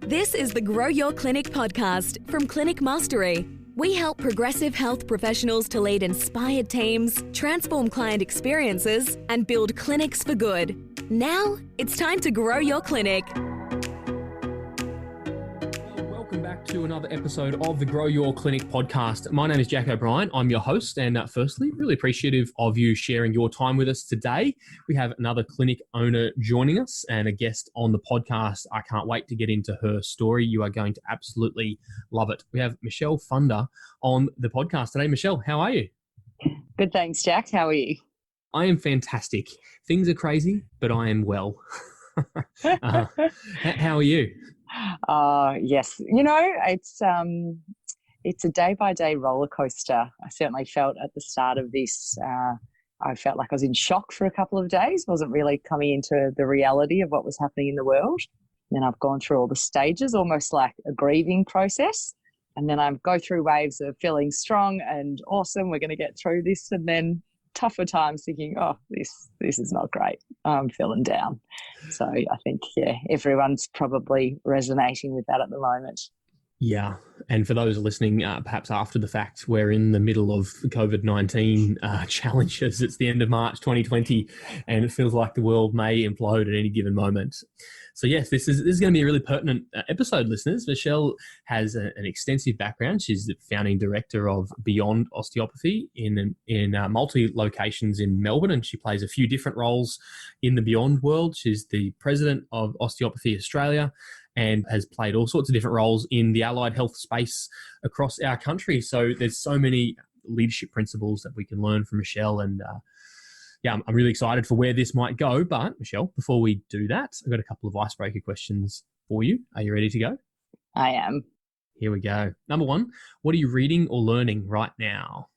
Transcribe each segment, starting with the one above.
This is the Grow Your Clinic podcast from Clinic Mastery. We help progressive health professionals to lead inspired teams, transform client experiences, and build clinics for good. Now, it's time to grow your clinic. Welcome back to another episode of the Grow Your Clinic podcast. My name is Jack O'Brien. I'm your host, and firstly, really appreciative of you sharing your time with us today. We have another clinic owner joining us and a guest on the podcast. I can't wait to get into her story. You are going to absolutely love it. We have Michelle Funder on the podcast today. Michelle, how are you? Good, thanks, Jack. How are you? I am fantastic. Things are crazy, but I am well. How are you? Yes. You know, it's a day-by-day roller coaster. I certainly felt at the start of this, I felt like I was in shock for a couple of days, wasn't really coming into the reality of what was happening in the world. And then I've gone through all the stages, almost like a grieving process. And then I go through waves of feeling strong and awesome, we're going to get through this. And then tougher times thinking, oh, this is not great. I'm feeling down. So I think, everyone's probably resonating with that at the moment. Yeah. And for those listening, perhaps after the fact, we're in the middle of COVID-19 challenges. It's the end of March 2020, and it feels like the world may implode at any given moment. So yes, this is going to be a really pertinent episode, listeners. Michelle has an extensive background. She's the founding director of Beyond Osteopathy in multi locations in Melbourne, and she plays a few different roles in the Beyond world. She's the President of Osteopathy Australia, and has played all sorts of different roles in the allied health space across our country. So there's so many leadership principles that we can learn from Michelle. And I'm really excited for where this might go. But Michelle, before we do that, I've got a couple of icebreaker questions for you. Are you ready to go? I am. Here we go. Number one, what are you reading or learning right now?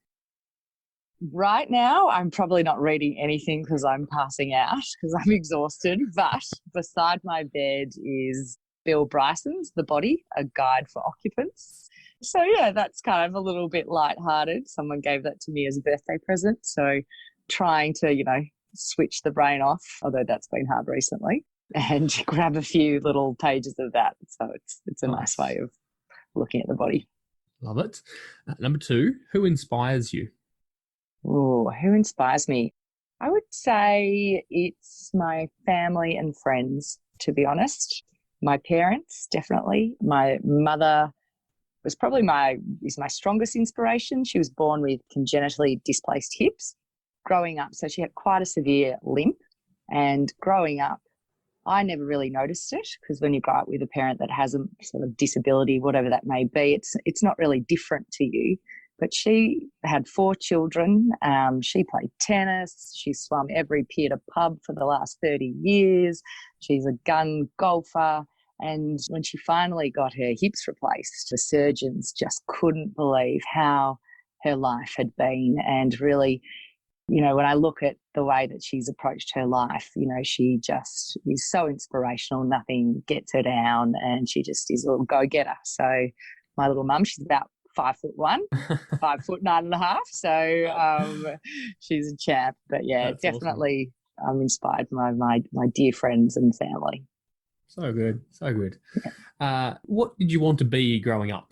Right now, I'm probably not reading anything because I'm passing out because I'm exhausted. But beside my bed is Bill Bryson's The Body, A Guide for Occupants. So that's kind of a little bit lighthearted. Someone gave that to me as a birthday present. So trying to, switch the brain off, although that's been hard recently, and grab a few little pages of that. So it's a nice way of looking at the body. Love it. Number two, who inspires you? Oh, who inspires me? I would say it's my family and friends, to be honest. My parents, definitely. My mother was probably my strongest inspiration. She was born with congenitally displaced hips. Growing up, so she had quite a severe limp. And growing up, I never really noticed it because when you grow up with a parent that has a sort of disability, whatever that may be, it's not really different to you. But she had 4 children. She played tennis. She swum every pier to pub for the last 30 years. She's a gun golfer. And when she finally got her hips replaced, the surgeons just couldn't believe how her life had been. And really, when I look at the way that she's approached her life, she just is so inspirational. Nothing gets her down, and she just is a little go-getter. So my little mum, she's about 5'1", 5'9.5". So she's a champ. But That's definitely awesome. I'm inspired by my dear friends and family. So good. So good. What did you want to be growing up?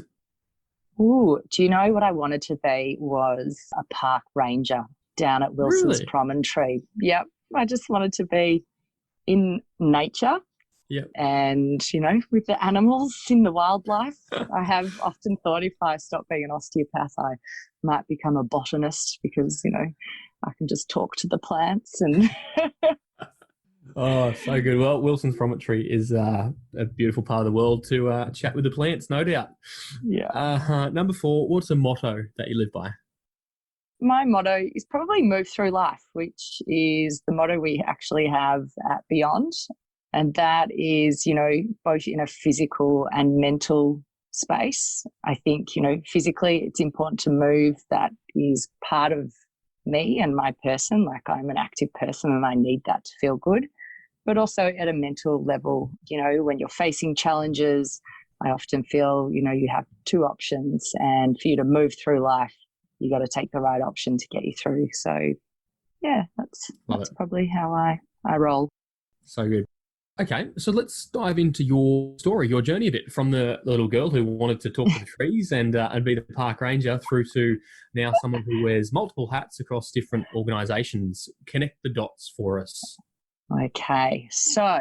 Ooh, do you know what I wanted to be was a park ranger down at Wilson's Promontory. Yep. I just wanted to be in nature. Yep. And, with the animals in the wildlife. I have often thought if I stop being an osteopath, I might become a botanist because, I can just talk to the plants and... Oh, so good. Well, Wilson's Promontory is a beautiful part of the world to chat with the plants, no doubt. Yeah. Number 4, what's a motto that you live by? My motto is probably move through life, which is the motto we actually have at Beyond. And that is, both in a physical and mental space. I think, physically it's important to move. That is part of me and my person. Like I'm an active person and I need that to feel good. But also at a mental level, when you're facing challenges, I often feel, you have 2 options, and for you to move through life, you got to take the right option to get you through. So, that's probably how I roll. So good. Okay, so let's dive into your story, your journey a bit, from the little girl who wanted to talk to the trees and be the park ranger through to now someone who wears multiple hats across different organisations. Connect the dots for us. Okay, so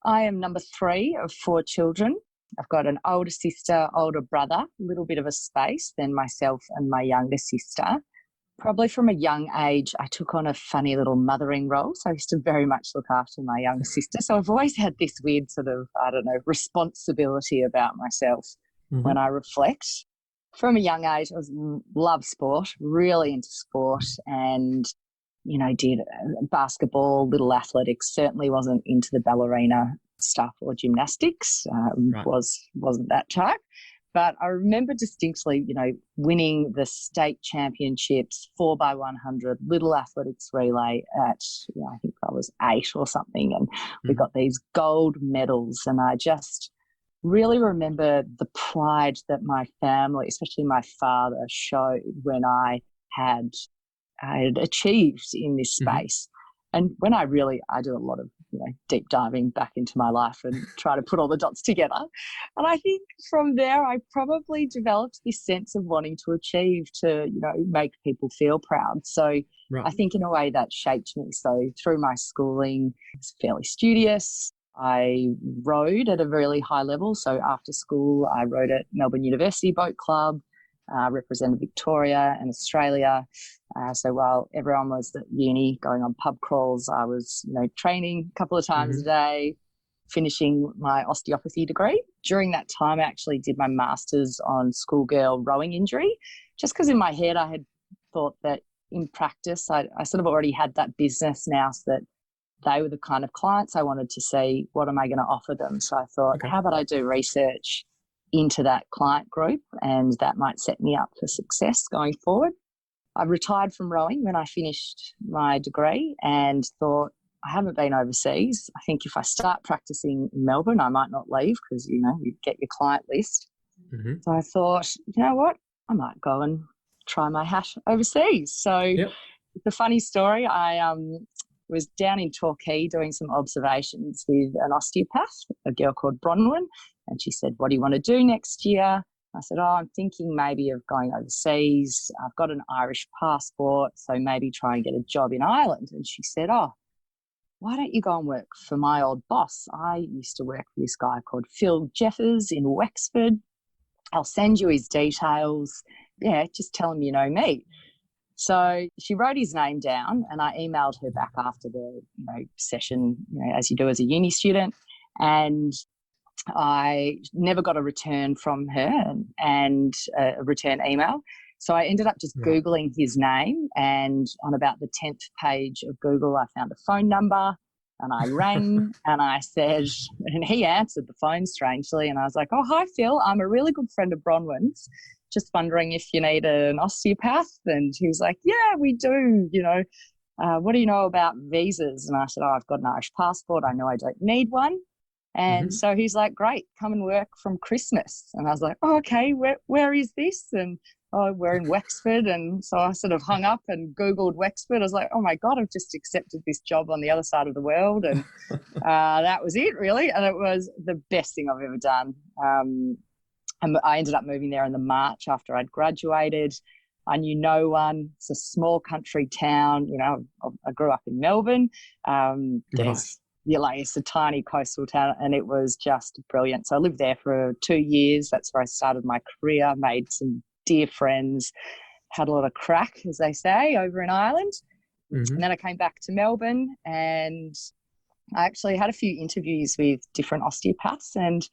I am number 3 of 4 children. I've got an older sister, older brother, a little bit of a space, then myself and my younger sister. Probably from a young age, I took on a funny little mothering role. So I used to very much look after my younger sister. So I've always had this weird sort of, responsibility about myself when I reflect. From a young age, I loved sport, really into sport, and, did basketball, little athletics, certainly wasn't into the ballerina stuff or gymnastics, Right. wasn't that type. But I remember distinctly, winning the state championships 4x100 little athletics relay at, I think I was 8 or something. And we got these gold medals. And I just really remember the pride that my family, especially my father, showed when I had achieved in this space. And when I do a lot of, deep diving back into my life and try to put all the dots together. And I think from there, I probably developed this sense of wanting to achieve, to, make people feel proud. So I think in a way that shaped me. So through my schooling, I was fairly studious. I rowed at a really high level. So after school, I rowed at Melbourne University Boat Club, represented Victoria and Australia. So while everyone was at uni going on pub crawls, I was, training a couple of times a day, finishing my osteopathy degree. During that time, I actually did my master's on schoolgirl rowing injury, just because in my head I had thought that in practice I sort of already had that business now, so that they were the kind of clients I wanted to see. What am I going to offer them? So I thought, how about I do research into that client group, and that might set me up for success going forward. I retired from rowing when I finished my degree and thought, I haven't been overseas. I think if I start practicing in Melbourne, I might not leave because, you get your client list. So I thought, you know what, I might go and try my hat overseas. So the funny story, I was down in Torquay doing some observations with an osteopath, a girl called Bronwyn, and she said, what do you want to do next year? I said, I'm thinking maybe of going overseas. I've got an Irish passport, so maybe try and get a job in Ireland. And she said, why don't you go and work for my old boss? I used to work for this guy called Phil Jeffers in Wexford. I'll send you his details. Yeah, just tell him you know me. So she wrote his name down, and I emailed her back after the session, as you do as a uni student. And I never got a return from her and a return email. So I ended up just Googling his name, and on about the 10th page of Google, I found a phone number, and I rang and I said, and he answered the phone strangely, and I was like, oh, hi, Phil. I'm a really good friend of Bronwyn's. Just wondering if you need an osteopath. And he was like, yeah, we do, what do you know about visas? And I said, I've got an Irish passport. I know I don't need one. And so he's like, great, come and work from Christmas. And I was like, oh, okay, where is this? And we're in Wexford. And so I sort of hung up and Googled Wexford. I was like, oh my God, I've just accepted this job on the other side of the world. And that was it, really. And it was the best thing I've ever done. And I ended up moving there in the March after I'd graduated. I knew no one. It's a small country town. I grew up in Melbourne. It's a tiny coastal town, and it was just brilliant. So I lived there for 2 years. That's where I started my career, made some dear friends, had a lot of crack, as they say, over in Ireland. And then I came back to Melbourne, and I actually had a few interviews with different osteopaths, and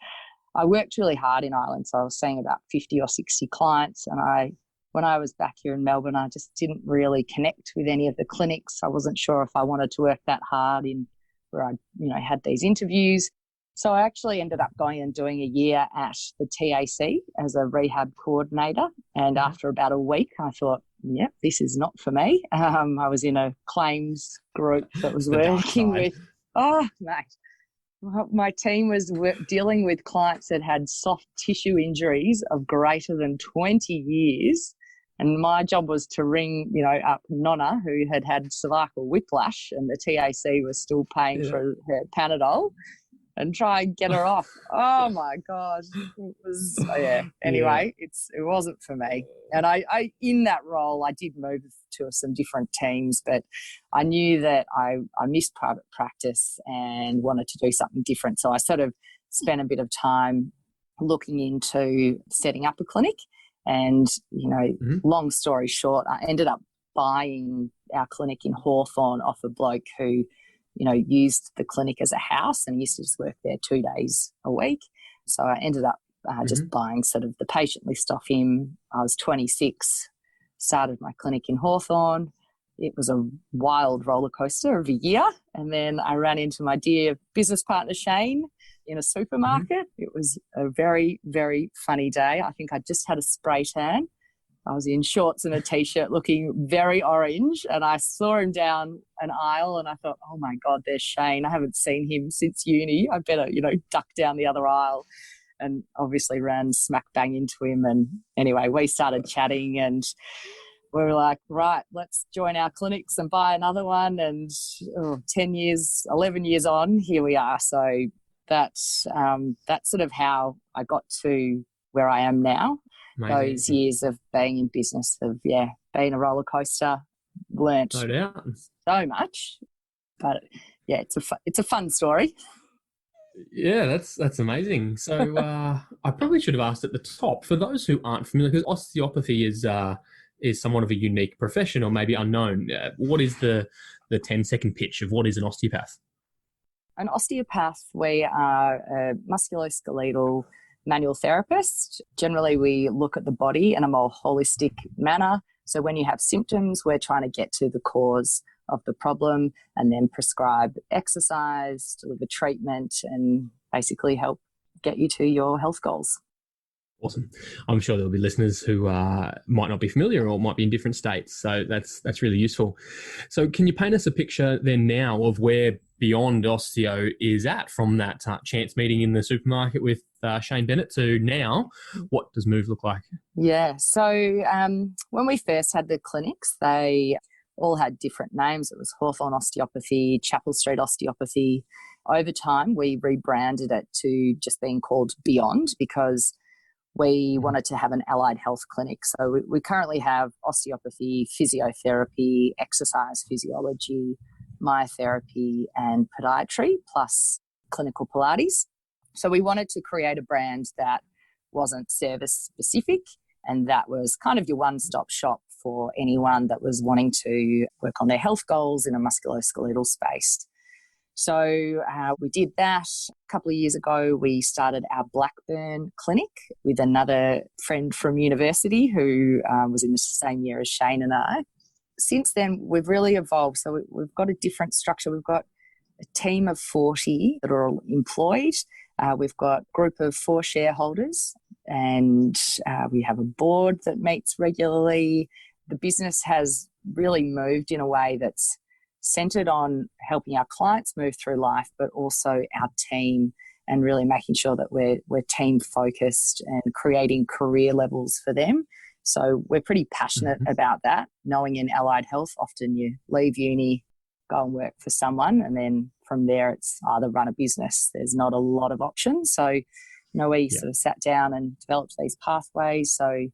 I worked really hard in Ireland. So I was seeing about 50 or 60 clients, and when I was back here in Melbourne, I just didn't really connect with any of the clinics. I wasn't sure if I wanted to work that hard in where I had these interviews. So I actually ended up going and doing a year at the TAC as a rehab coordinator. And after about a week, I thought, yep, this is not for me. I was in a claims group that was working with, my team was dealing with clients that had soft tissue injuries of greater than 20 years. And my job was to ring, up Nonna, who had cervical whiplash, and the TAC was still paying for her Panadol, and try and get her off. Oh my God. It was, Anyway, it wasn't for me. And I in that role, I did move to some different teams, but I knew that I missed private practice and wanted to do something different. So I sort of spent a bit of time looking into setting up a clinic. And, long story short, I ended up buying our clinic in Hawthorne off a bloke who used the clinic as a house and used to just work there 2 days a week. So I ended up just buying sort of the patient list off him. I was 26, started my clinic in Hawthorne. It was a wild roller coaster of a year. And then I ran into my dear business partner, Shane, in a supermarket. It was a very, very funny day. I think I just had a spray tan. I was in shorts and a T-shirt looking very orange, and I saw him down an aisle and I thought, oh my God, there's Shane. I haven't seen him since uni. I better, duck down the other aisle, and obviously ran smack bang into him. And anyway, we started chatting and we were like, right, let's join our clinics and buy another one. And 11 years on, here we are. So that's sort of how I got to where I am now. Amazing. Those years of being in business have, been a roller coaster, learnt so much. But, it's a fun story. Yeah, that's amazing. So I probably should have asked at the top, for those who aren't familiar, because osteopathy is somewhat of a unique profession or maybe unknown. What is the 10-second pitch of what is an osteopath? An osteopath, we are a musculoskeletal manual therapist. Generally, we look at the body in a more holistic manner. So when you have symptoms, we're trying to get to the cause of the problem and then prescribe exercise, deliver treatment, and basically help get you to your health goals. Awesome. I'm sure there'll be listeners who might not be familiar or might be in different states. So that's really useful. So can you paint us a picture then now of where Beyond Osteo is at, from that chance meeting in the supermarket with Shane Bennett to now? What does Move look like? Yeah. So when we first had the clinics, they all had different names. It was Hawthorne Osteopathy, Chapel Street Osteopathy. Over time, we rebranded it to just being called Beyond because we wanted to have an allied health clinic. So we currently have osteopathy, physiotherapy, exercise physiology, myotherapy, and podiatry, plus clinical Pilates. So we wanted to create a brand that wasn't service specific, and that was kind of your one-stop shop for anyone that was wanting to work on their health goals in a musculoskeletal space. So we did that. A couple of years ago, we started our Blackburn clinic with another friend from university who was in the same year as Shane and I. Since then, we've really evolved. So we've got a different structure. We've got a team of 40 that are all employed. We've got a group of 4 shareholders, and we have a board that meets regularly. The business has really moved in a way that's centered on helping our clients move through life, but also our team, and really making sure that we're team focused and creating career levels for them. So we're pretty passionate about that. Knowing in allied health, often you leave uni, go and work for someone, and then from there it's either run a business. There's not a lot of options. So, we sort of sat down and developed these pathways so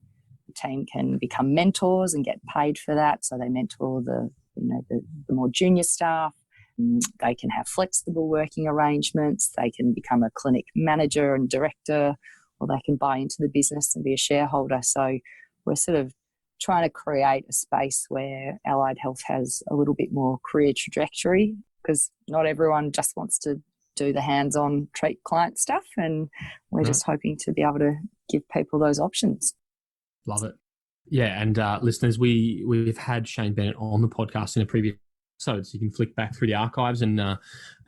the team can become mentors and get paid for that. So they mentor the more junior staff. They can have flexible working arrangements. They can become a clinic manager and director, or they can buy into the business and be a shareholder. So we're sort of trying to create a space where allied health has a little bit more career trajectory, because not everyone just wants to do the hands-on treat client stuff, and we're just hoping to be able to give people those options. Love it. Yeah, and listeners, we've had Shane Bennett on the podcast in a previous episode, so you can flick back through the archives and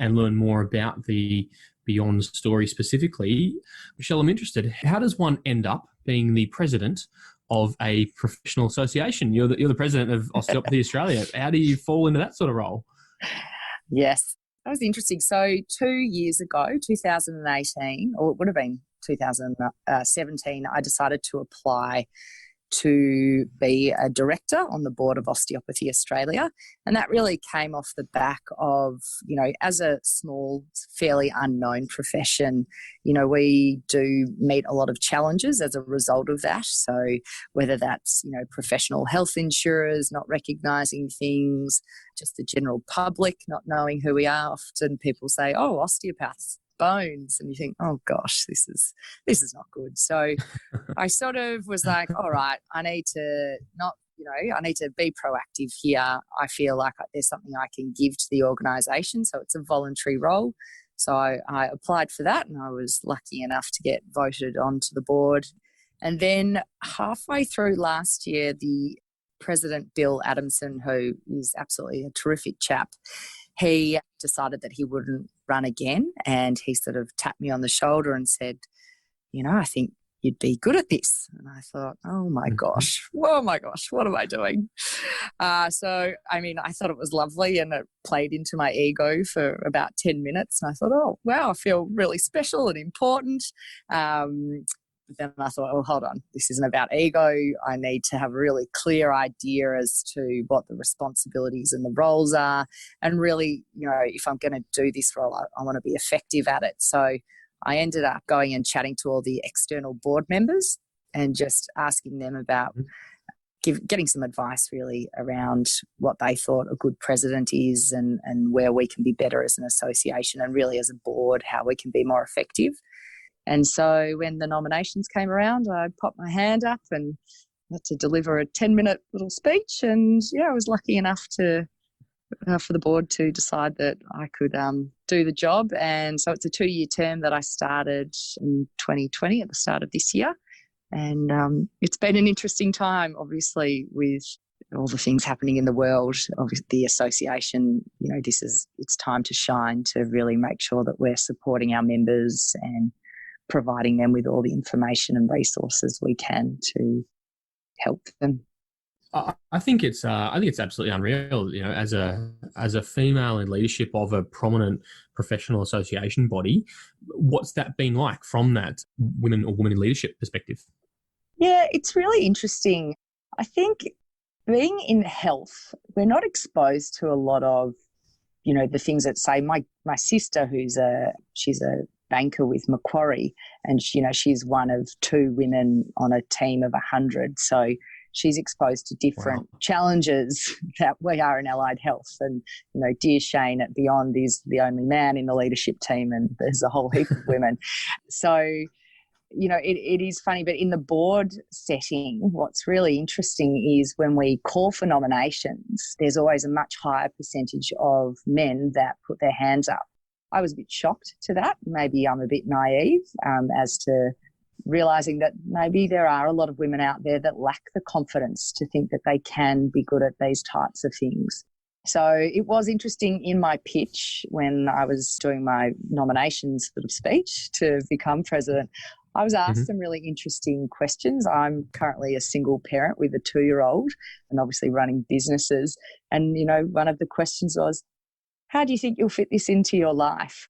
learn more about the Beyond story specifically. Michelle, I'm interested. How does one end up being the president of a professional association? You're the president of Osteopathy Australia. How do you fall into that sort of role? Yes, that was interesting. So 2 years ago, 2018, or it would have been 2017, I decided to apply to be a director on the board of Osteopathy Australia. And that really came off the back of, as a small, fairly unknown profession, we do meet a lot of challenges as a result of that. So whether that's, professional health insurers not recognising things, just the general public not knowing who we are. Often people say, oh, osteopaths, bones, and you think, oh gosh, this is not good. So I sort of was like, all right, I need to be proactive here. I feel like there's something I can give to the organisation. So it's a voluntary role. So I applied for that, and I was lucky enough to get voted onto the board. And then halfway through last year, the President, Bill Adamson, who is absolutely a terrific chap, he decided that he wouldn't run again, and he sort of tapped me on the shoulder and said, I think you'd be good at this. And I thought, oh my gosh, what am I doing? I thought it was lovely, and it played into my ego for about 10 minutes. And I thought, oh, wow, I feel really special and important. But then I thought, oh, hold on, this isn't about ego. I need to have a really clear idea as to what the responsibilities and the roles are. And really, if I'm going to do this role, I want to be effective at it. So I ended up going and chatting to all the external board members and just asking them about getting some advice really around what they thought a good president is, and where we can be better as an association, and really as a board, how we can be more effective. And so when the nominations came around, I popped my hand up and had to deliver a 10-minute little speech. And I was lucky enough for the board to decide that I could do the job. And so it's a 2-year term that I started in 2020 at the start of this year. And it's been an interesting time, obviously, with all the things happening in the world. Obviously, the association, it's time to shine, to really make sure that we're supporting our members and providing them with all the information and resources we can to help them. I think it's absolutely unreal. As a female in leadership of a prominent professional association body, what's that been like from that women in leadership perspective? Yeah, it's really interesting. I think being in health, we're not exposed to a lot of, the things that say my sister, she's a banker with Macquarie, and she's one of 2 women on a team of 100. So she's exposed to different challenges that we are in allied health. And, dear Shane at Beyond is the only man in the leadership team, and there's a whole heap of women. So, it is funny, but in the board setting, what's really interesting is when we call for nominations, there's always a much higher percentage of men that put their hands up. I was a bit shocked to that. Maybe I'm a bit naive as to realising that maybe there are a lot of women out there that lack the confidence to think that they can be good at these types of things. So it was interesting in my pitch when I was doing my nominations sort of speech to become president. I was asked some really interesting questions. I'm currently a single parent with a 2-year-old and obviously running businesses. And, one of the questions was, how do you think you'll fit this into your life?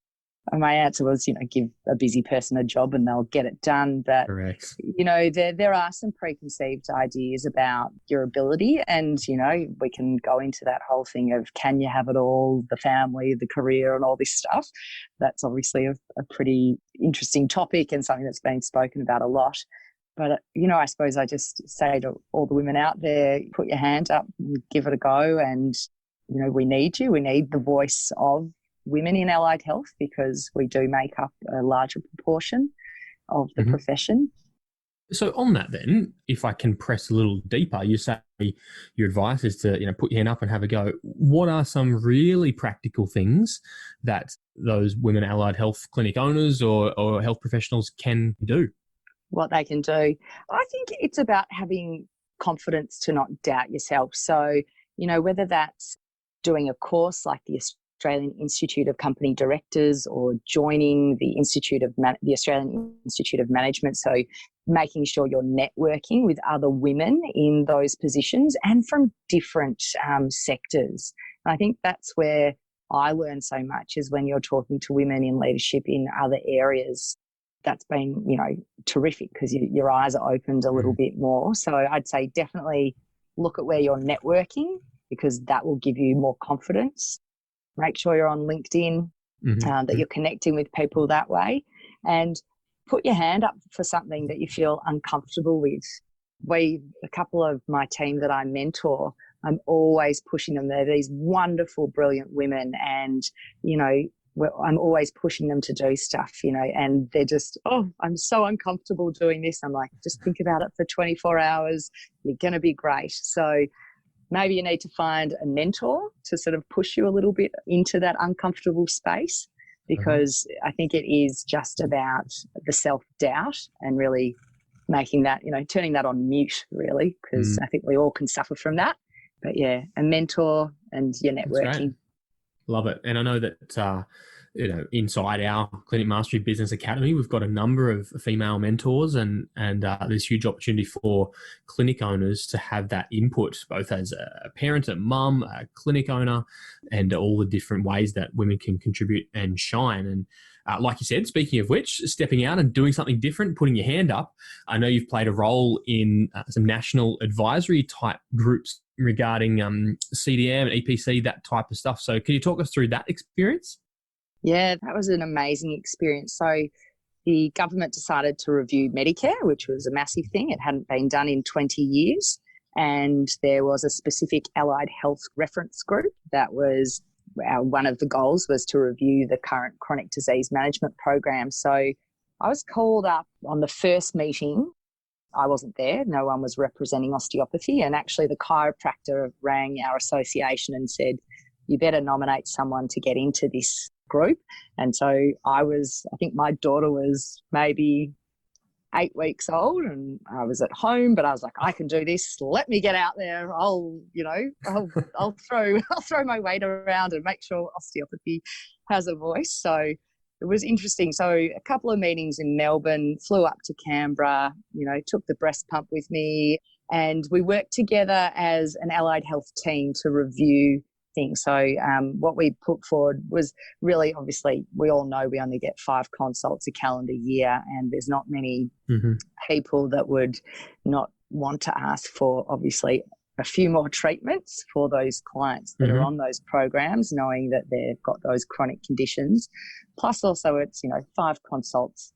And my answer was, give a busy person a job and they'll get it done. But, Correct. There are some preconceived ideas about your ability, and, we can go into that whole thing of, can you have it all, the family, the career and all this stuff. That's obviously a pretty interesting topic and something that's been spoken about a lot. But, I suppose I just say to all the women out there, put your hand up and give it a go. And, we need you. We need the voice of women in allied health, because we do make up a larger proportion of the profession. So on that then, if I can press a little deeper, you say your advice is to, put your hand up and have a go. What are some really practical things that those women allied health clinic owners or health professionals can do? What they can do. I think it's about having confidence to not doubt yourself. So, whether that's doing a course like the Australian Institute of Company Directors, or joining the the Australian Institute of Management. So making sure you're networking with other women in those positions and from different sectors. And I think that's where I learn so much, is when you're talking to women in leadership in other areas. that's been, terrific because your eyes are opened a little bit more. So I'd say definitely look at where you're networking because that will give you more confidence. Make sure you're on LinkedIn, that you're connecting with people that way, and put your hand up for something that you feel uncomfortable with. A couple of my team that I mentor, I'm always pushing them. They're these wonderful, brilliant women, and, I'm always pushing them to do stuff, and they're just, I'm so uncomfortable doing this. I'm like, just think about it for 24 hours. You're going to be great. So maybe you need to find a mentor to sort of push you a little bit into that uncomfortable space, because I think it is just about the self-doubt and really making that, turning that on mute, really, because I think we all can suffer from that. But yeah, a mentor and your networking. Love it. And I know that, inside our Clinic Mastery Business Academy, we've got a number of female mentors and there's huge opportunity for clinic owners to have that input, both as a parent, a mum, a clinic owner, and all the different ways that women can contribute and shine. And like you said, speaking of which, stepping out and doing something different, putting your hand up. I know you've played a role in some national advisory type groups regarding CDM and EPC, that type of stuff. So can you talk us through that experience? Yeah, that was an amazing experience. So the government decided to review Medicare, which was a massive thing. It hadn't been done in 20 years. And there was a specific allied health reference group that was one of the goals was to review the current chronic disease management program. So I was called up on the first meeting. I wasn't there. No one was representing osteopathy. And actually the chiropractor rang our association and said, you better nominate someone to get into this group. And so I think my daughter was maybe 8 weeks old and I was at home, but I was like, I can do this. Let me get out there. I'll throw my weight around and make sure osteopathy has a voice. So it was interesting. So a couple of meetings in Melbourne, flew up to Canberra, took the breast pump with me, and we worked together as an allied health team to review things. So what we put forward was really, obviously, we all know we only get 5 consults a calendar year, and there's not many people that would not want to ask for, obviously, a few more treatments for those clients that are on those programs, knowing that they've got those chronic conditions. Plus also it's, 5 consults,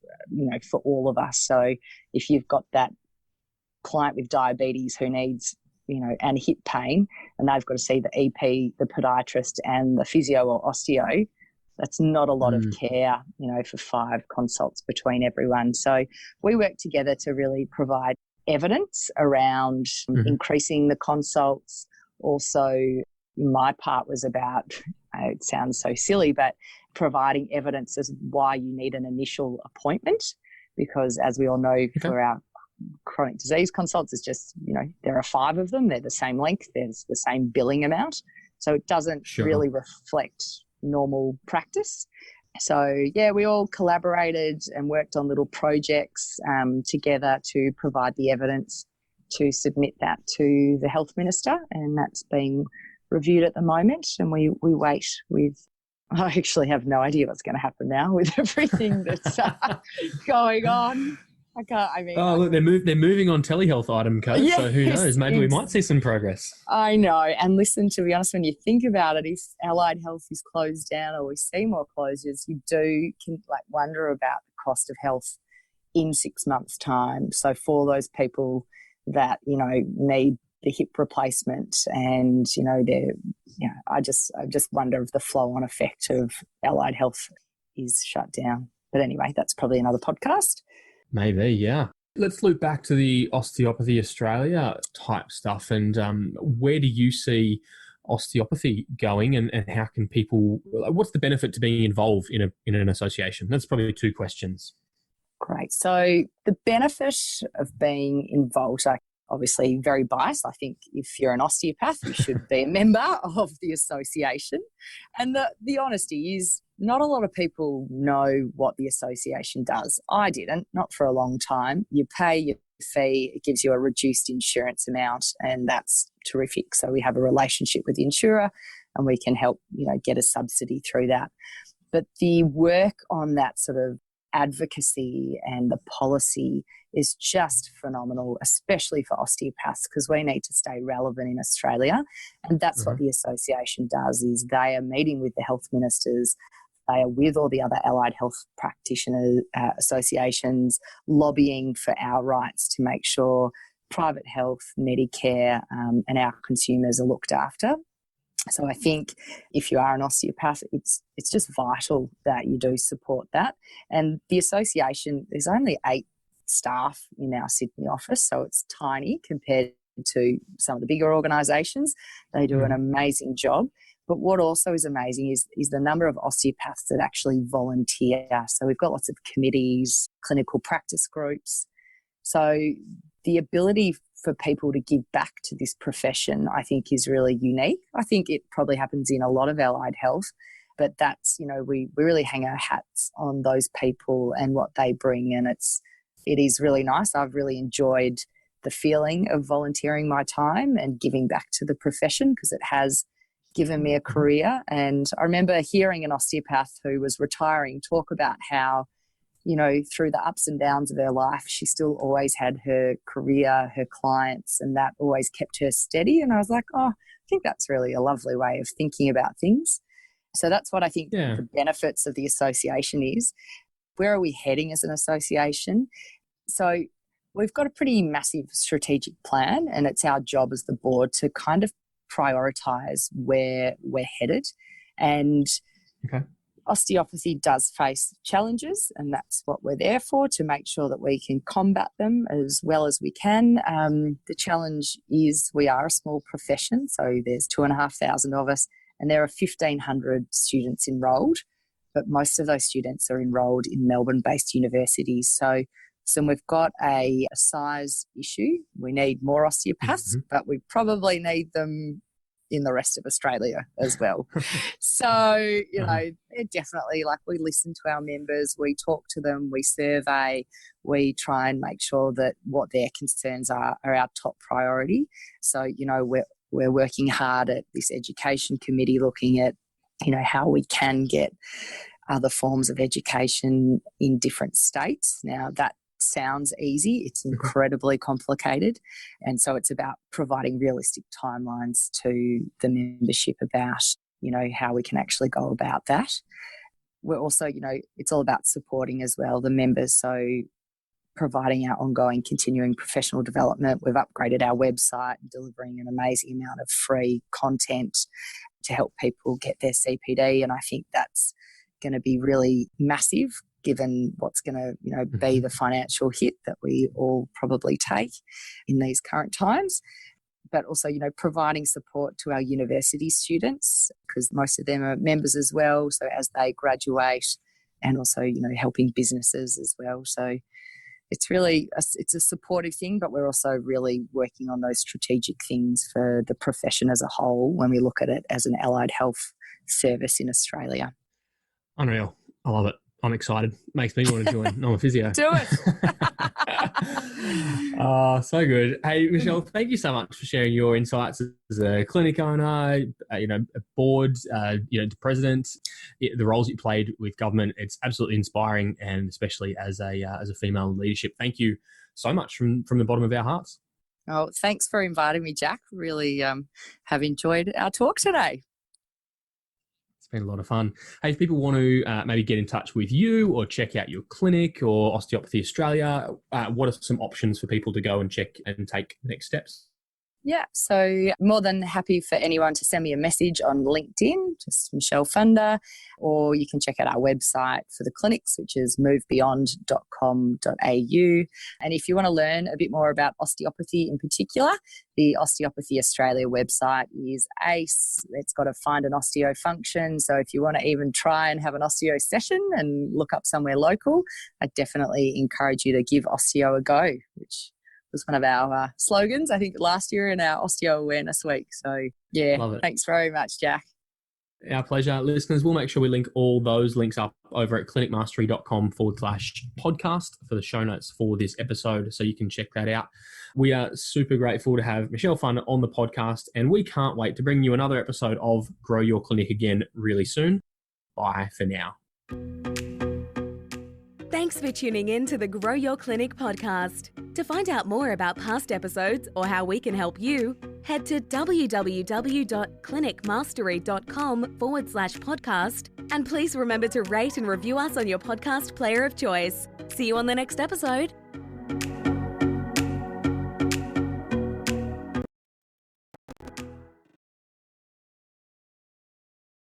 for all of us. So if you've got that client with diabetes who needs, and hip pain, and they've got to see the EP, the podiatrist and the physio or osteo, that's not a lot of care, for 5 consults between everyone. So we work together to really provide evidence around increasing the consults. Also, my part was about, it sounds so silly, but providing evidence as why you need an initial appointment, because as we all know, for our chronic disease consults, it's just, there are 5 of them. They're the same length. There's the same billing amount. So it doesn't really reflect normal practice. So, yeah, we all collaborated and worked on little projects together to provide the evidence to submit that to the Health Minister, and that's being reviewed at the moment. And we wait with, I actually have no idea what's going to happen now with everything that's going on. Look, they're moving on telehealth item code, so who knows? Maybe we might see some progress. I know. And listen, to be honest, when you think about it, if allied health is closed down or we see more closures, you can wonder about the cost of health in 6 months' time. So for those people that, need the hip replacement and, I just wonder if the flow-on effect of allied health is shut down. But anyway, that's probably another podcast. Maybe, yeah. Let's loop back to the Osteopathy Australia type stuff, and where do you see osteopathy going, and how can people, what's the benefit to being involved in an association? That's probably 2 questions. Great. So the benefit of being involved, obviously very biased. I think if you're an osteopath, you should be a member of the association. And the honesty is, not a lot of people know what the association does. I didn't, not for a long time. You pay your fee, it gives you a reduced insurance amount, and that's terrific. So we have a relationship with the insurer and we can help, get a subsidy through that. But the work on that sort of advocacy and the policy is just phenomenal, especially for osteopaths, because we need to stay relevant in Australia. And that's what the association does, is they are meeting with the health ministers, they are with all the other allied health practitioner associations, lobbying for our rights to make sure private health, Medicare, and our consumers are looked after. So I think if you are an osteopath, it's just vital that you do support that. And the association, there's only 8 staff in our Sydney office, so it's tiny compared to some of the bigger organisations. They do an amazing job. But what also is amazing is the number of osteopaths that actually volunteer. So we've got lots of committees, clinical practice groups. So the ability for people to give back to this profession, I think, is really unique. I think it probably happens in a lot of allied health, but that's, we really hang our hats on those people and what they bring, and it is really nice. I've really enjoyed the feeling of volunteering my time and giving back to the profession, because it has given me a career. And I remember hearing an osteopath who was retiring talk about how, through the ups and downs of her life, she still always had her career, her clients, and that always kept her steady. And I was like, I think that's really a lovely way of thinking about things. So that's what I think the benefits of the association is. Where are we heading as an association? So we've got a pretty massive strategic plan, and it's our job as the board to kind of prioritise where we're headed. And osteopathy does face challenges, and that's what we're there for, to make sure that we can combat them as well as we can. The challenge is we are a small profession, so there's 2,500 of us, and there are 1,500 students enrolled, but most of those students are enrolled in Melbourne-based universities. So we've got a size issue. We need more osteopaths, but we probably need them in the rest of Australia as well. So, they're definitely, we listen to our members, we talk to them, we survey, we try and make sure that what their concerns are our top priority. So, we're working hard at this education committee, looking at, how we can get other forms of education in different states. Now, that sounds easy, it's incredibly complicated, and so it's about providing realistic timelines to the membership about how we can actually go about that. We're also it's all about supporting as well the members, so providing our ongoing continuing professional development. We've upgraded our website, delivering an amazing amount of free content to help people get their CPD, and I think that's going to be really massive given what's going to be the financial hit that we all probably take in these current times. But also, providing support to our university students, because most of them are members as well, so as they graduate, and also, helping businesses as well. So it's really it's a supportive thing, but we're also really working on those strategic things for the profession as a whole when we look at it as an allied health service in Australia. Unreal. I love it. I'm excited. Makes me want to join. I'm a physio. Do it. Oh, so good. Hey, Michelle, thank you so much for sharing your insights as a clinic owner, a board, the president, the roles you played with government. It's absolutely inspiring, and especially as a female in leadership. Thank you so much from the bottom of our hearts. Oh, thanks for inviting me, Jack. Really have enjoyed our talk today. Been a lot of fun. Hey, if people want to maybe get in touch with you or check out your clinic or Osteopathy Australia, what are some options for people to go and check and take next steps? Yeah, so more than happy for anyone to send me a message on LinkedIn, just Michelle Funder, or you can check out our website for the clinics, which is movebeyond.com.au. And if you want to learn a bit more about osteopathy in particular, the Osteopathy Australia website is ACE. It's got a find an osteo function. So if you want to even try and have an osteo session and look up somewhere local, I definitely encourage you to give osteo a go, which was one of our slogans, I think, last year in our Osteo Awareness Week. So, yeah, thanks very much, Jack. Our pleasure. Listeners, we'll make sure we link all those links up over at clinicmastery.com/podcast for the show notes for this episode, so you can check that out. We are super grateful to have Michelle Funder on the podcast, and we can't wait to bring you another episode of Grow Your Clinic again really soon. Bye for now. Thanks for tuning in to the Grow Your Clinic podcast. To find out more about past episodes or how we can help you, head to www.clinicmastery.com/podcast, and please remember to rate and review us on your podcast player of choice. See you on the next episode.